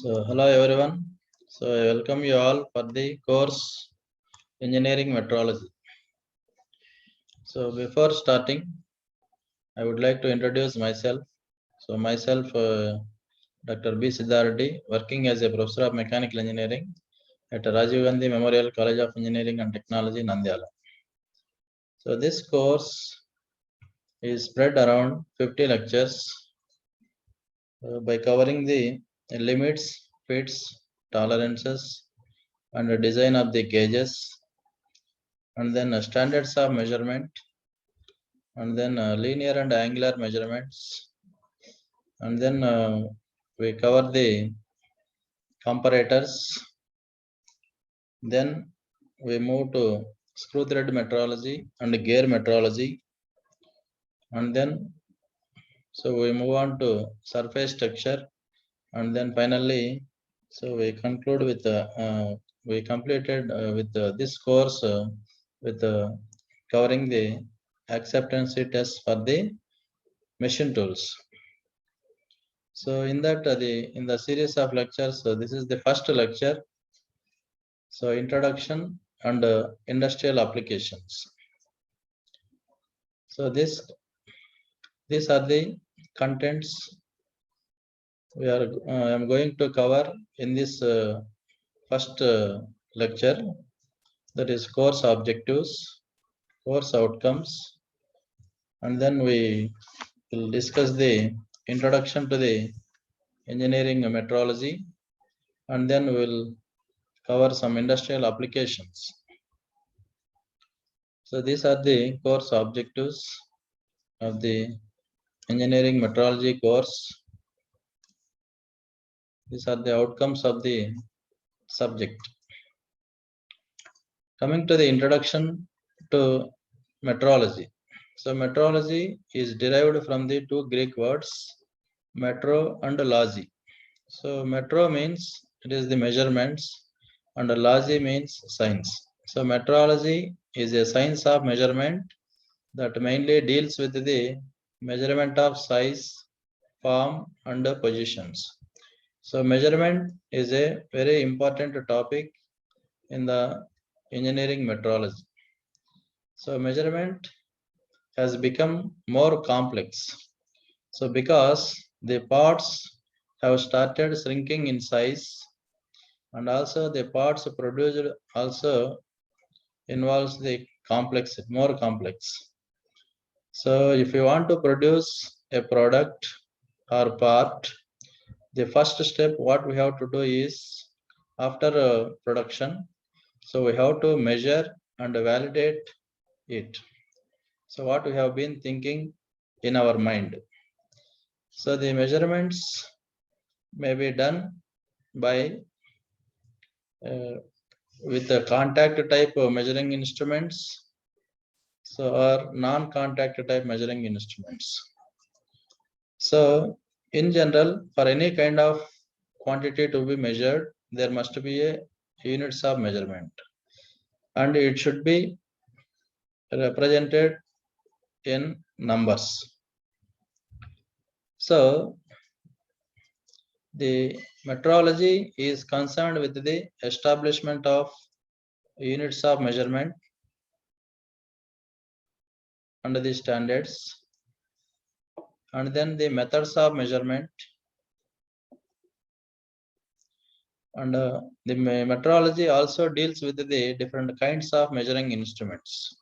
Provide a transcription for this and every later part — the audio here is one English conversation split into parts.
Hello everyone. I welcome you all for the course Engineering Metrology. Before starting, I would like to introduce myself. Myself, Dr. B. Siddharthi, working as a professor of mechanical engineering at Rajiv Gandhi Memorial College of Engineering and Technology, Nandyala. This course is spread around 50 lectures by covering the limits, fits, tolerances, and the design of the gauges, and then standards of measurement, and then linear and angular measurements, and then we cover the comparators. Then we move to screw thread metrology and gear metrology, and then we move on to surface structure, and then finally we conclude with we completed with this course with covering the acceptance test for the machine tools. In that in the series of lectures, this is the first lecture. Introduction and industrial applications. These are the contents we are I am going to cover in this first lecture, that is course objectives, course outcomes, and then we will discuss the introduction to the engineering metrology, and then we will cover some industrial applications. These are the course objectives of the engineering metrology course. These are the outcomes of the subject. Coming to the introduction to metrology. Metrology is derived from the two Greek words, metro and logi. Metro means it is the measurements, and logi means science. Metrology is a science of measurement that mainly deals with the measurement of size, form, and positions. Measurement is a very important topic in the engineering metrology. Measurement has become more complex. Because the parts have started shrinking in size, and also the parts produced also involves the more complex. If you want to produce a product or part, the first step what we have to do is, after production, we have to measure and validate it. What we have been thinking in our mind. The measurements may be done by with the contact type of measuring instruments, or non-contact type measuring instruments. In general, for any kind of quantity to be measured, there must be a units of measurement, and it should be represented in numbers. The metrology is concerned with the establishment of units of measurement under the standards, and then the methods of measurement, and the metrology also deals with the different kinds of measuring instruments.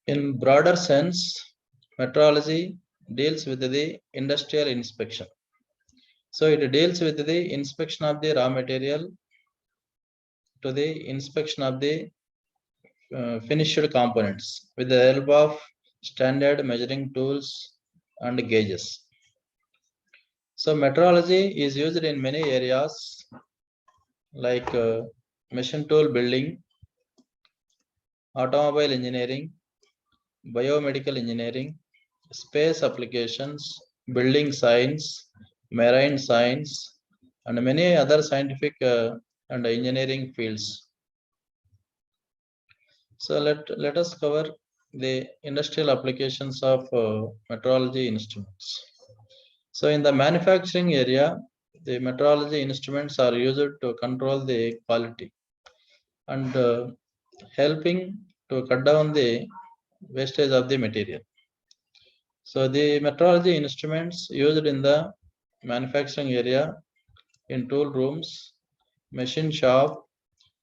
In broader sense, metrology deals with the industrial inspection. It deals with the inspection of the raw material to the inspection of the finished components with the help of standard measuring tools and gauges. Metrology is used in many areas like machine tool building, automobile engineering, biomedical engineering, space applications, building science, marine science, and many other scientific and engineering fields. Let us cover the industrial applications of metrology instruments. So in the manufacturing area, the metrology instruments are used to control the quality and helping to cut down the wastage of the material. So the metrology instruments used in the manufacturing area in tool rooms, machine shop,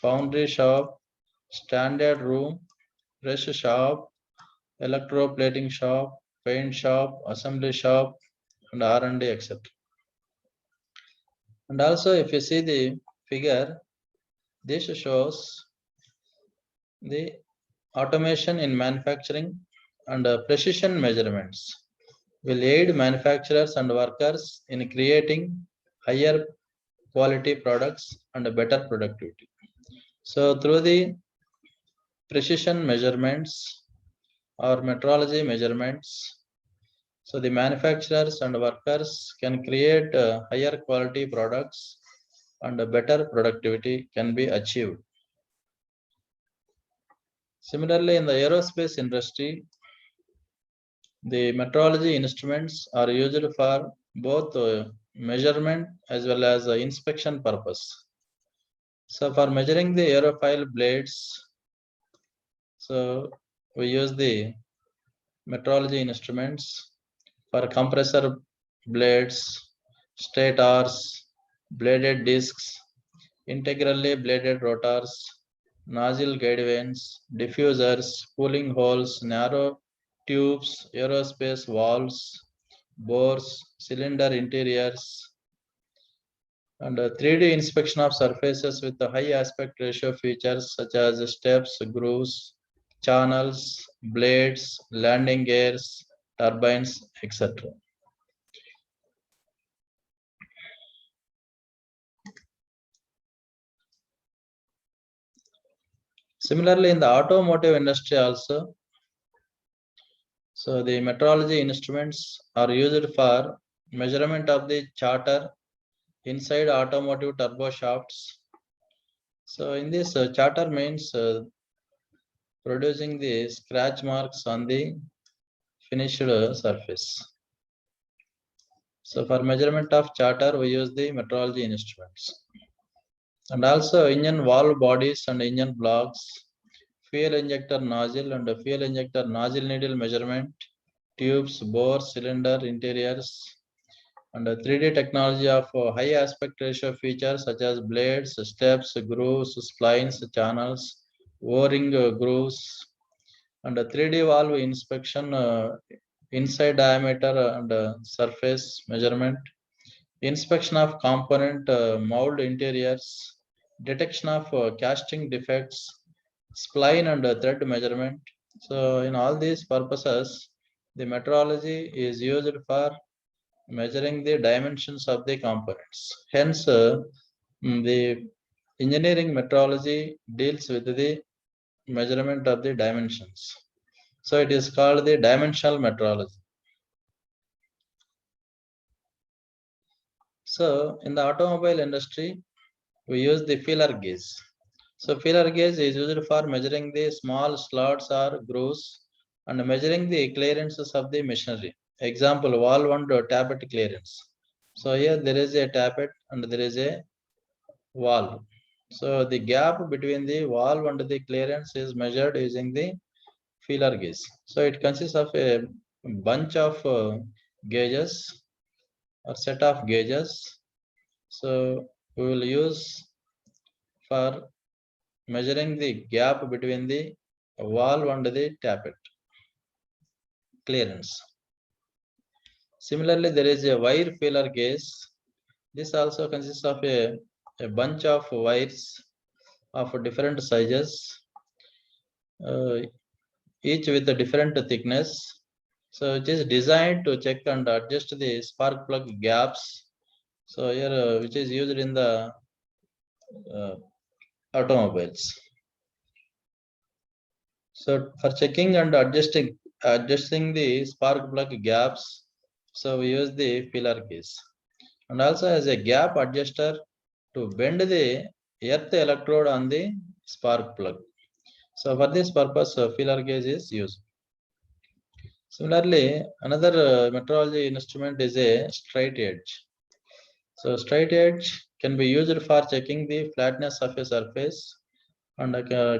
foundry shop, standard room, press shop, electroplating shop, paint shop, assembly shop, and R&D, etc. And also, if you see the figure, this shows the automation in manufacturing and precision measurements will aid manufacturers and workers in creating higher quality products and better productivity. So through the precision measurements or metrology measurements, so the manufacturers and workers can create higher quality products and a better productivity can be achieved. Similarly, in the aerospace industry, the metrology instruments are used for both measurement as well as inspection purpose. So for measuring the aerofoil blades, so we use the metrology instruments. For compressor blades, stators, bladed discs, integrally bladed rotors, nozzle guide vanes, diffusers, cooling holes, narrow tubes, aerospace valves, bores, cylinder interiors, and 3D inspection of surfaces with the high aspect ratio features such as steps, grooves, channels, blades, landing gears, turbines, etc. Similarly, in the automotive industry also, so the metrology instruments are used for measurement of the chatter inside automotive turbo shafts. So in this chatter means producing the scratch marks on the finished surface. So for measurement of chatter, we use the metrology instruments. And also engine valve bodies and engine blocks, fuel injector nozzle and fuel injector nozzle needle measurement, tubes, bores, cylinder interiors, and 3D technology of high aspect ratio features such as blades, steps, grooves, splines, channels, o-ring grooves, and 3D valve inspection inside diameter and surface measurement, inspection of component mold interiors, detection of casting defects, spline and thread measurement. So in all these purposes, the metrology is used for measuring the dimensions of the components. Hence, the engineering metrology deals with the measurement of the dimensions. So it is called the dimensional metrology. So in the automobile industry, we use the feeler gauge. So feeler gauge is used for measuring the small slots or grooves and measuring the clearances of the machinery. Example, valve and tappet clearance. So here there is a tappet and there is a valve. So the gap between the valve and the clearance is measured using the feeler gauge. So it consists of a bunch of gauges or set of gauges. So we will use for measuring the gap between the valve and the tappet clearance. Similarly, there is a wire feeler gauge. This also consists of a bunch of wires of different sizes, each with a different thickness. So it is designed to check and adjust the spark plug gaps. So here, which is used in the automobiles. So for checking and adjusting the spark plug gaps, so we use the feeler gauge, and also as a gap adjuster to bend the earth electrode on the spark plug. So for this purpose, feeler gauge is used. Similarly, another metrology instrument is a straight edge. So straight edge can be used for checking the flatness of a surface, and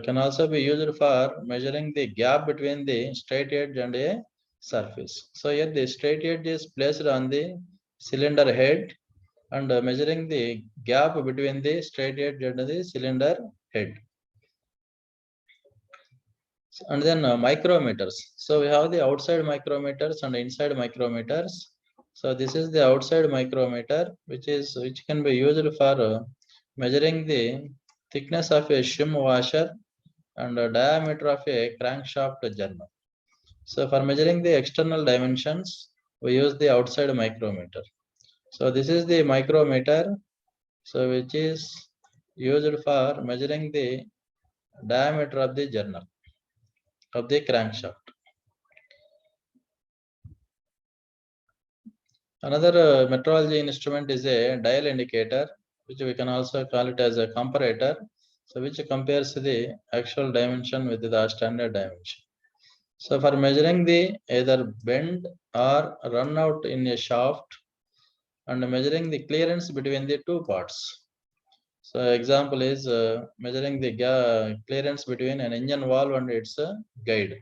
can also be used for measuring the gap between the straight edge and a surface. So here the straight edge is placed on the cylinder head, and measuring the gap between the straight edge and the cylinder head. And then micrometers. So we have the outside micrometers and inside micrometers. So this is the outside micrometer, which can be used for measuring the thickness of a shim washer and diameter of a crankshaft journal. So for measuring the external dimensions, we use the outside micrometer. So this is the micrometer, so which is used for measuring the diameter of the journal of the crankshaft. Another metrology instrument is a dial indicator, which we can also call it as a comparator, so which compares the actual dimension with the standard dimension. So for measuring the either bend or run out in a shaft, and measuring the clearance between the two parts. So example is measuring the clearance between an engine valve and its guide.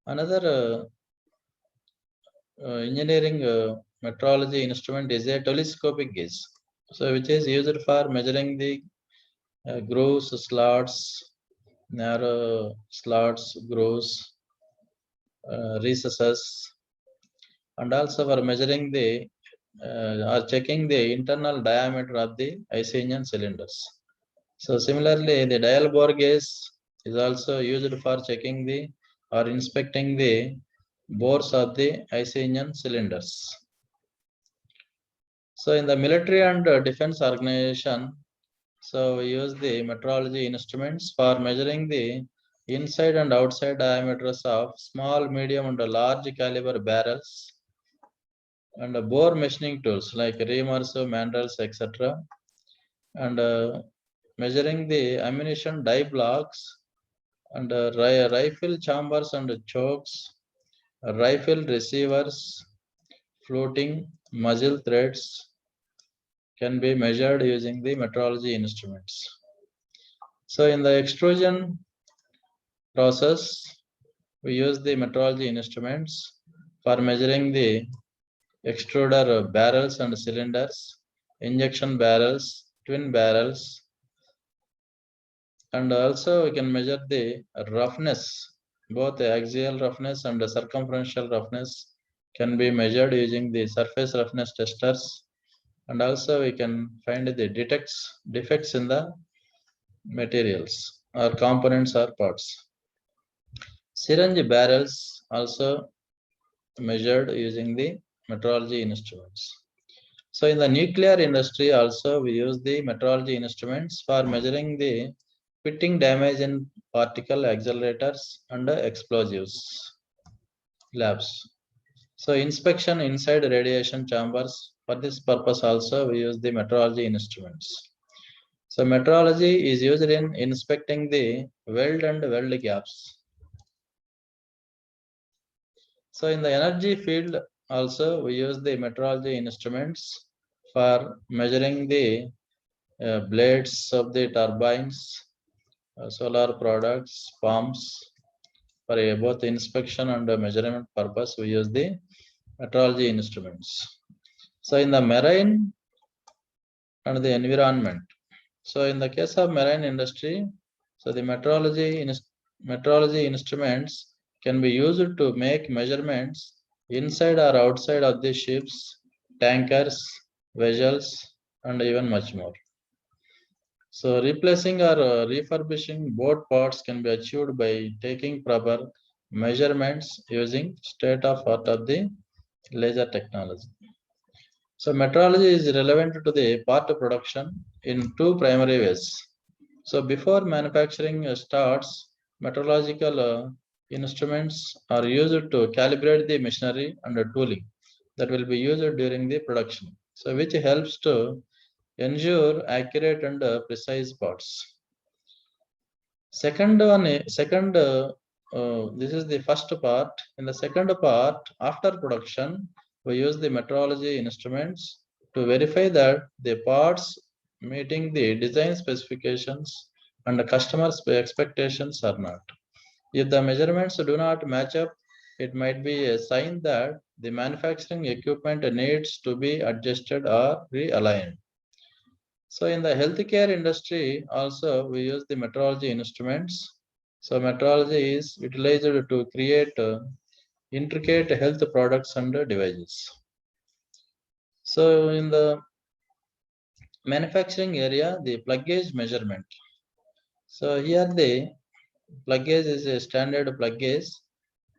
Another engineering metrology instrument is a telescopic gauge, so which is used for measuring the grooves, slots, narrow slots, grooves, recesses, and also for measuring the or checking the internal diameter of the IC engine cylinders. So similarly, the dial bore gauge is also used for checking the or inspecting the bores of the IC engine cylinders. So in the military and defense organization, so we use the metrology instruments for measuring the inside and outside diameters of small, medium, and large caliber barrels, and bore machining tools like reamers, mandrels, etc. And measuring the ammunition die blocks, and rifle chambers and chokes, rifle receivers, floating muzzle threads can be measured using the metrology instruments. So in the extrusion process, we use the metrology instruments for measuring the extruder barrels and cylinders, injection barrels, twin barrels, and also we can measure the roughness, both the axial roughness and the circumferential roughness can be measured using the surface roughness testers, and also we can find the defects in the materials or components or parts. Syringe barrels also measured using the metrology instruments. So in the nuclear industry also we use the metrology instruments for measuring the pitting damage in particle accelerators and explosives labs. So inspection inside radiation chambers, for this purpose also we use the metrology instruments. So metrology is used in inspecting the weld and weld gaps. So in the energy field also we use the metrology instruments for measuring the blades of the turbines, solar products, pumps. For both inspection and measurement purpose, we use the metrology instruments. So in the marine and the environment. So in the case of marine industry, so the metrology instruments can be used to make measurements inside or outside of the ships, tankers, vessels, and even much more. So replacing or refurbishing boat parts can be achieved by taking proper measurements using state-of-art of the laser technology. So metrology is relevant to the part production in two primary ways. So before manufacturing starts, metrological instruments are used to calibrate the machinery and the tooling that will be used during the production. So which helps to ensure accurate and precise parts. Second this is the first part. In the second part, after production, we use the metrology instruments to verify that the parts meeting the design specifications and the customer's expectations or not. If the measurements do not match up, it might be a sign that the manufacturing equipment needs to be adjusted or realigned. So in the healthcare industry, also we use the metrology instruments. So metrology is utilized to create intricate health products and devices. So in the manufacturing area, the plug gauge measurement. So here the plug gauge is a standard plug gauge.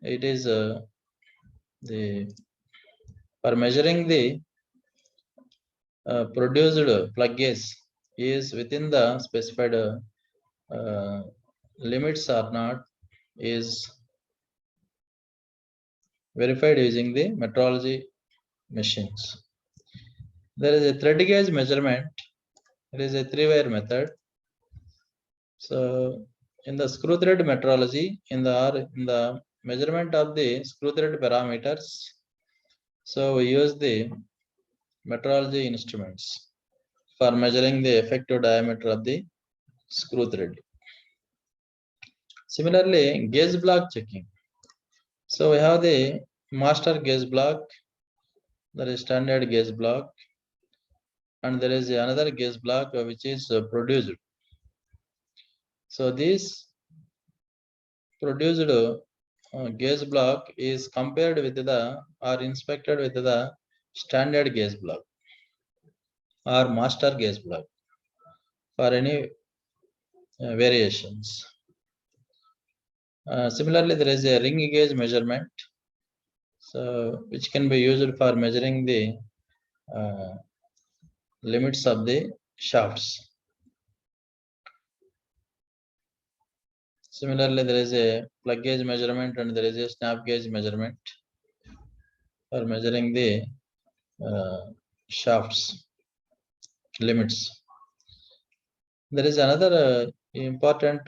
It is the for measuring the produced plug gauge is within the specified limits or not is verified using the metrology machines. There is a thread gauge measurement. It is a three-wire method. So in the screw thread metrology, in the measurement of the screw thread parameters, so we use the metrology instruments for measuring the effective diameter of the screw thread. Similarly, gauge block checking. So we have the master gauge block, that is standard gauge block, and there is another gauge block which is produced. So this produced gauge block is compared with the or inspected with the standard gauge block or master gauge block for any variations. Similarly, there is a ring gauge measurement, so which can be used for measuring the limits of the shafts. Similarly, there is a plug gauge measurement and there is a snap gauge measurement for measuring the shafts limits. There is another important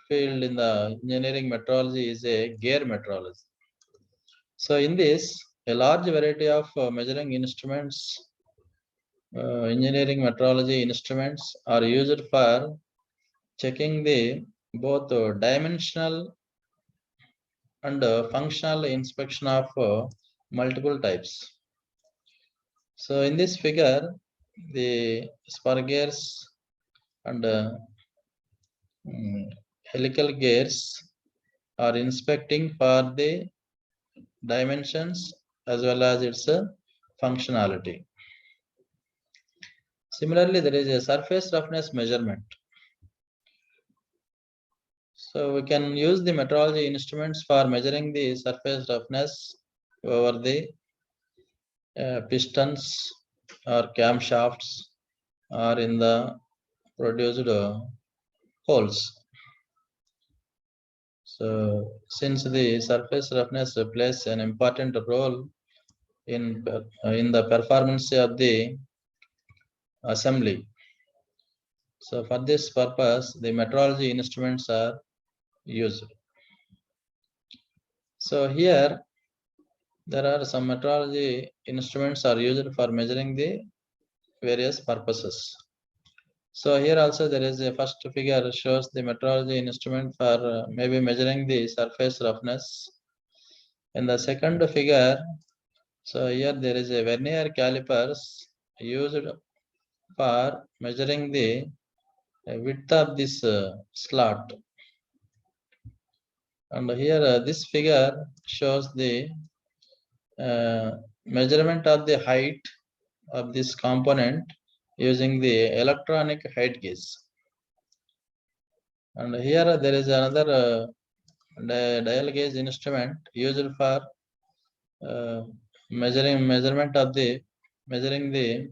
field in the engineering metrology is a gear metrology. So in this, a large variety of measuring instruments, engineering metrology instruments are used for checking the both dimensional and functional inspection of multiple types. So in this figure, the spur gears and helical gears are inspecting for the dimensions as well as its functionality. Similarly, there is a surface roughness measurement. So we can use the metrology instruments for measuring the surface roughness over the pistons or camshafts or in the produced holes. So since the surface roughness plays an important role in the performance of the assembly, so for this purpose, the metrology instruments are used. So here there are some metrology instruments are used for measuring the various purposes. So here also there is a first figure shows the metrology instrument for maybe measuring the surface roughness. In the second figure, so here there is a vernier calipers used for measuring the width of this slot. And here this figure shows the measurement of the height of this component using the electronic height gauge. And here there is another dial gauge instrument used for measuring the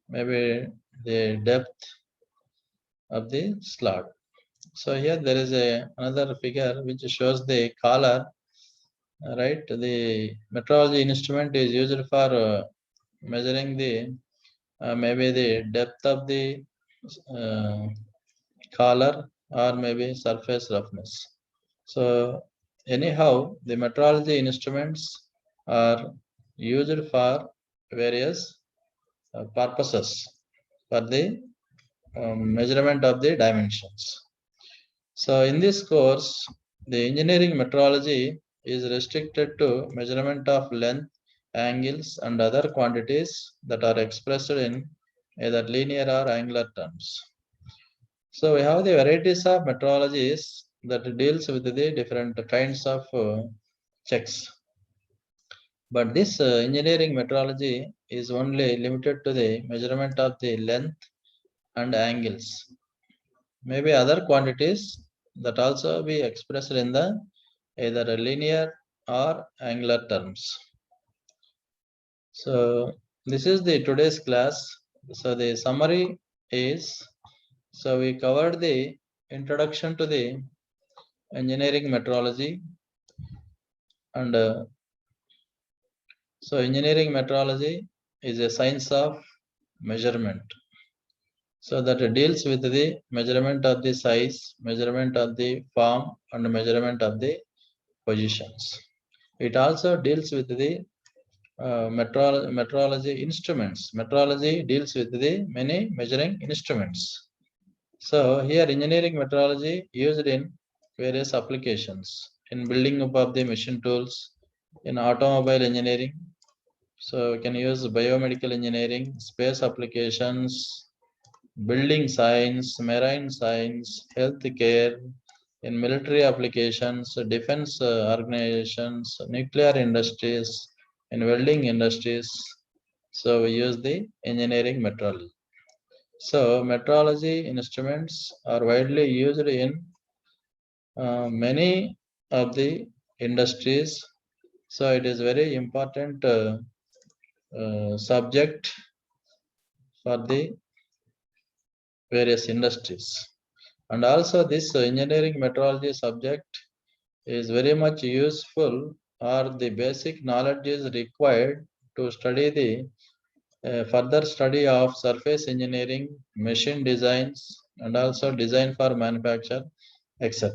maybe the depth of the slot. So here there is another figure which shows the collar, right? The metrology instrument is used for measuring the maybe the depth of the collar or maybe surface roughness. So anyhow, the metrology instruments are used for various purposes for the measurement of the dimensions. So in this course, the engineering metrology is restricted to measurement of length, angles, and other quantities that are expressed in either linear or angular terms. So we have the varieties of metrologies that deals with the different kinds of checks. But this engineering metrology is only limited to the measurement of the length and angles. Maybe other quantities that also be expressed in the either linear or angular terms. So this is the today's class. So the summary is, so we covered the introduction to the engineering metrology, and so engineering metrology is a science of measurement. So that it deals with the measurement of the size, measurement of the form, and measurement of the positions. It also deals with the metrology instruments. Metrology deals with the many measuring instruments. So here engineering metrology used in various applications, in building up of the machine tools, in automobile engineering. So we can use biomedical engineering, space applications, building science, marine science, healthcare, in military applications, defense organizations, nuclear industries, in welding industries. So we use the engineering metrology. So metrology instruments are widely used in many of the industries. So it is very important subject for the various industries. And also this engineering metrology subject is very much useful, or the basic knowledge is required to study the further study of surface engineering, machine designs, and also design for manufacture, etc.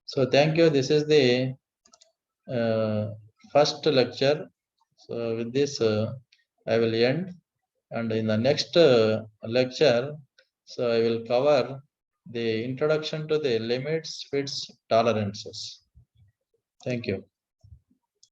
So thank you. This is the first lecture. So with this I will end, and in the next lecture, so I will cover the introduction to the limits, fits, tolerances. Thank you.